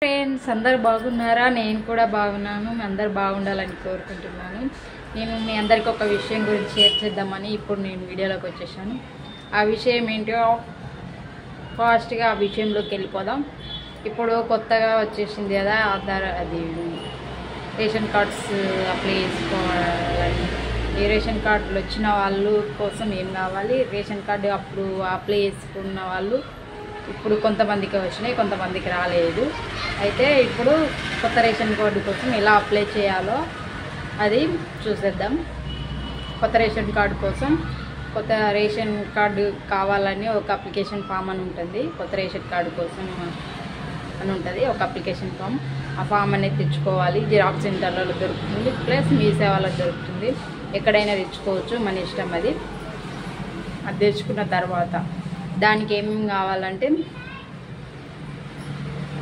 Friends అందరు బాగున్నారా? నేను కూడా బాగున్నాను. అందరు బాగుండాలని కోరుకుంటున్నాను. నేను మీ అందరికీ ఒక విషయం గురించి షేర్ చేద్దామని ఇప్పుడు నేను వీడియోలోకి వచ్చేసాను. ఆ విషయం ఏంటో ఫాస్ట్గా ఆ విషయంలోకి వెళ్ళిపోదాం. ఇప్పుడు కొత్తగా వచ్చేసింది కదా ఆధార్, అది రేషన్ కార్డ్స్ అప్లై చేసుకోవాలని. ఈ రేషన్ కార్డులు వచ్చిన వాళ్ళు కోసం ఏం కావాలి, రేషన్ కార్డు అప్పుడు అప్లై చేసుకున్న వాళ్ళు ఇప్పుడు కొంతమందికి వచ్చినాయి, కొంతమందికి రాలేదు. అయితే ఇప్పుడు కొత్త రేషన్ కార్డు కోసం ఎలా అప్లై చేయాలో అది చూసేద్దాం. కొత్త రేషన్ కార్డు కోసం కొత్త రేషన్ కార్డు కావాలని ఒక అప్లికేషన్ ఫామ్ అని ఉంటుంది. కొత్త రేషన్ కార్డు కోసం అని ఉంటుంది ఒక అప్లికేషన్ ఫామ్. ఆ ఫామ్ అనేది తెచ్చుకోవాలి. జిరాక్స్ సెంటర్లలో దొరుకుతుంది, ప్లస్ మీ సేవలో దొరుకుతుంది. ఎక్కడైనా తెచ్చుకోవచ్చు, మన ఇష్టం. అది తెచ్చుకున్న తర్వాత దానికి ఏమేమి కావాలంటే,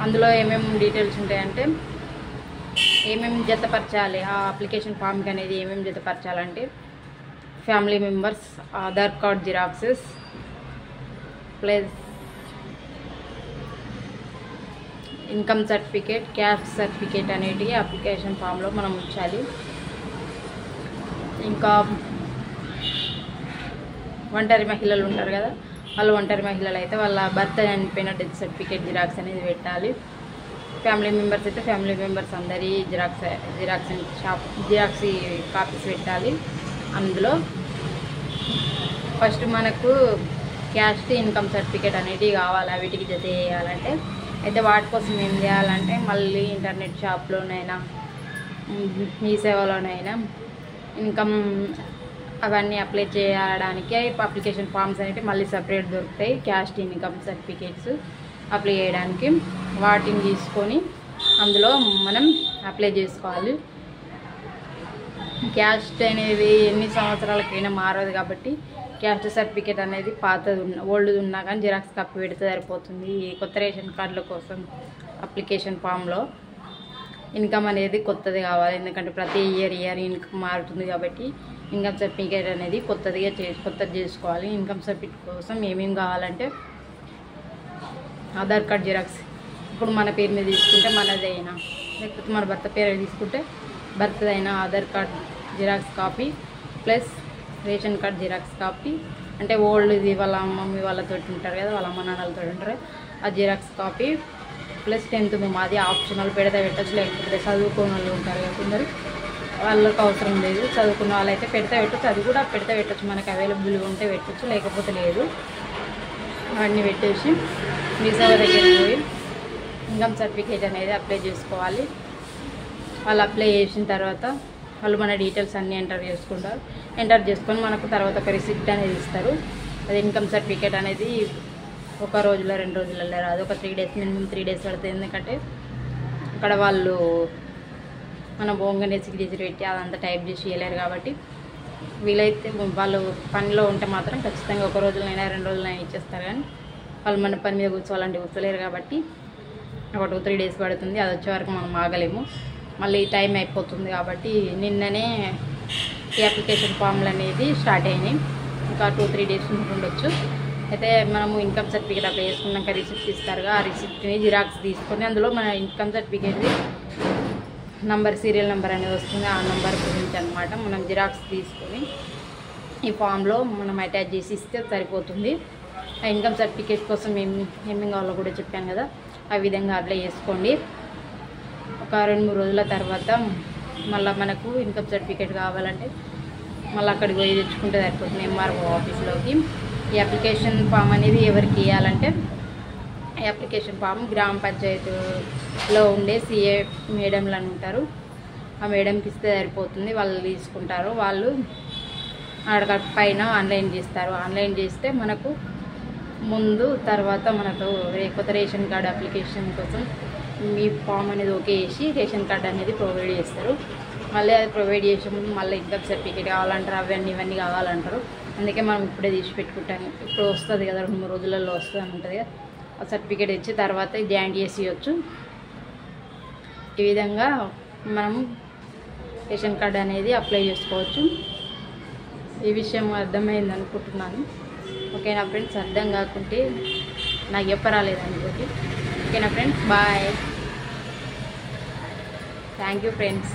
అందులో ఏమేమి డీటెయిల్స్ ఉంటాయంటే, ఏమేమి జతపరచాలి ఆ అప్లికేషన్ ఫామ్కి అనేది ఏమేమి జతపరచాలంటే, family members, Aadhaar card xeroxes, plus income certificate, caste certificate అనేటివి అప్లికేషన్ ఫామ్లో మనం ఉంచాలి. ఇంకా ఒంటరి మహిళలు ఉంటారు కదా, వాళ్ళు ఒంటరి మహిళలు అయితే వాళ్ళ భర్త చనిపోయిన డెత్ సర్టిఫికేట్ జిరాక్స్ అనేది పెట్టాలి. ఫ్యామిలీ మెంబర్స్ అయితే ఫ్యామిలీ మెంబర్స్ అందరి జిరాక్స్ కాపీస్ పెట్టాలి. అందులో ఫస్ట్ మనకు క్యాస్ట్, ఇన్కమ్ సర్టిఫికేట్ అనేటివి కావాలి. వీటికి జత చేయాలంటే, అయితే వాటి కోసం ఏం చేయాలంటే, మళ్ళీ ఇంటర్నెట్ షాప్లోనైనా మీ సేవలోనైనా ఇన్కమ్ అవన్నీ అప్లై చేయడానికి అప్లికేషన్ ఫామ్స్ అనేవి మళ్ళీ సపరేట్ దొరుకుతాయి. క్యాస్ట్, ఇన్కమ్ సర్టిఫికేట్స్ అప్లై చేయడానికి వాటిని తీసుకొని అందులో మనం అప్లై చేసుకోవాలి. క్యాస్ట్ అనేది ఎన్ని సంవత్సరాలకైనా మారదు కాబట్టి క్యాస్ట్ సర్టిఫికేట్ అనేది పాతది ఓల్డ్ది ఉన్నా కానీ జిరాక్స్ కాపీ పెడితే సరిపోతుంది. ఈ కొత్త రేషన్ కార్డుల కోసం అప్లికేషన్ ఫామ్లో ఇన్కమ్ అనేది కొత్తది కావాలి, ఎందుకంటే ప్రతి ఇయర్ ఇన్కమ్ మారుతుంది కాబట్టి ఇన్కమ్ సర్టిఫికేట్ అనేది కొత్తది చేసుకోవాలి. ఇన్కమ్ సర్టిఫికేట్ కోసం ఏమేమి కావాలంటే, ఆధార్ కార్డ్ జిరాక్స్, ఇప్పుడు మన పేరు మీద తీసుకుంటే మనదైనా, లేకపోతే మన భర్త పేరు తీసుకుంటే భర్తదైనా Aadhaar card xerox copy, plus ration card xerox copy, అంటే ఓల్డ్ది వాళ్ళ మమ్మీ వాళ్ళతో ఉంటారు కదా, వాళ్ళ అమ్మ నాన్నలతో ఉంటారు, ఆ జిరాక్స్ కాపీ, ప్లస్ 10th మాది ఆప్షనల్ పెడితే పెట్టచ్చు, లేకపోతే చదువుకున్న వాళ్ళు ఉంటారు కదా కొందరు, వాళ్ళకి అవసరం లేదు. చదువుకున్న వాళ్ళైతే పెడితే పెట్టచ్చు, అది కూడా పెడితే పెట్టచ్చు, మనకు అవైలబుల్గా ఉంటే పెట్టచ్చు, లేకపోతే లేదు. అవన్నీ పెట్టేసి మీ సేవ దగ్గరికి పోయి ఇన్కమ్ సర్టిఫికేట్ అనేది అప్లై చేసుకోవాలి. వాళ్ళు అప్లై చేసిన తర్వాత వాళ్ళు మన డీటెయిల్స్ అన్నీ ఎంటర్ చేసుకొని మనకు తర్వాత ఒక రిసిప్ట్ అనేది ఇస్తారు. అది ఇన్కమ్ సర్టిఫికేట్ అనేది ఒక రోజులో 2 రోజులలో రాదు, ఒక 3 days, మినిమం 3 days పడుతుంది. ఎందుకంటే అక్కడ వాళ్ళు మన బొంగనే సిగ్నేచర్ పెట్టి అదంతా టైప్ చేసి ఇవ్వలేరు కాబట్టి, వీలైతే వాళ్ళు పనిలో ఉంటే మాత్రం ఖచ్చితంగా ఒక రోజులైనా 2 రోజులైనా ఇచ్చేస్తారు. కానీ వాళ్ళు మన పని మీద కూర్చోవాలంటే కూర్చోలేరు కాబట్టి ఒక 2-3 days పడుతుంది. అది వచ్చే వరకు మనం ఆగలేము, మళ్ళీ టైం అయిపోతుంది. కాబట్టి నిన్ననే ఈ అప్లికేషన్ ఫామ్లు అనేది స్టార్ట్ అయినాయి, ఇంకా 2-3 days ఉండొచ్చు. అయితే మనము ఇన్కమ్ సర్టిఫికేట్ అప్లై చేసుకున్నాక రిసిప్ట్ ఇస్తారుగా, ఆ రిసిప్ట్ని జిరాక్స్ తీసుకొని అందులో మన ఇన్కమ్ సర్టిఫికేట్ది సీరియల్ నెంబర్ అనేది వస్తుంది, ఆ నెంబర్ గురించి అనమాట మనం జిరాక్స్ తీసుకొని ఈ ఫామ్లో మనం అటాచ్ చేసి ఇస్తే సరిపోతుంది. ఆ ఇన్కమ్ సర్టిఫికేట్ కోసం ఏమేమి కావాలో కూడా చెప్పాను కదా, ఆ విధంగా అప్లై చేసుకోండి. ఒక 2-3 రోజుల తర్వాత మళ్ళీ మనకు ఇన్కమ్ సర్టిఫికేట్ కావాలంటే మళ్ళీ అక్కడికి పోయి తెచ్చుకుంటే సరిపోతుంది ఎంఆర్ఓ ఆఫీస్లోకి. ఈ అప్లికేషన్ ఫామ్ అనేది ఎవరికి ఇవ్వాలంటే, ఈ అప్లికేషన్ ఫామ్ గ్రామ పంచాయతీలో ఉండే సిఏ మేడంలు అని ఉంటారు, ఆ మేడంకి ఇస్తే సరిపోతుంది. వాళ్ళు తీసుకుంటారు, వాళ్ళు అక్కడ పైన ఆన్లైన్ చేస్తారు. ఆన్లైన్ చేస్తే మనకు ముందు తర్వాత మనకు కొత్త రేషన్ కార్డు అప్లికేషన్ కోసం మీ ఫామ్ అనేది ఓకే చేసి రేషన్ కార్డు అనేది ప్రొవైడ్ చేస్తారు. మళ్ళీ అది ప్రొవైడ్ చేసే ముందు మళ్ళీ ఇన్కమ్ సర్టిఫికేట్ కావాలంటారు, ఇవన్నీ కావాలంటారు. అందుకే మనం ఇప్పుడే తీసి పెట్టుకుంటాము. ఇప్పుడు వస్తుంది కదా, 2-3 రోజులలో వస్తుంది అని ఉంటుంది కదా, ఆ సర్టిఫికేట్ ఇచ్చి తర్వాత జాయింట్ చేసి ఇవ్వచ్చు. ఈ విధంగా మనం రేషన్ కార్డు అనేది అప్లై చేసుకోవచ్చు. ఈ విషయం అర్థమైంది అనుకుంటున్నాను. ఓకేనా ఫ్రెండ్స్? అర్థం కాకుంటే నాకు చెప్పరాలేదు అనుకోండి. ఓకేనా friends? Bye. Thank you friends.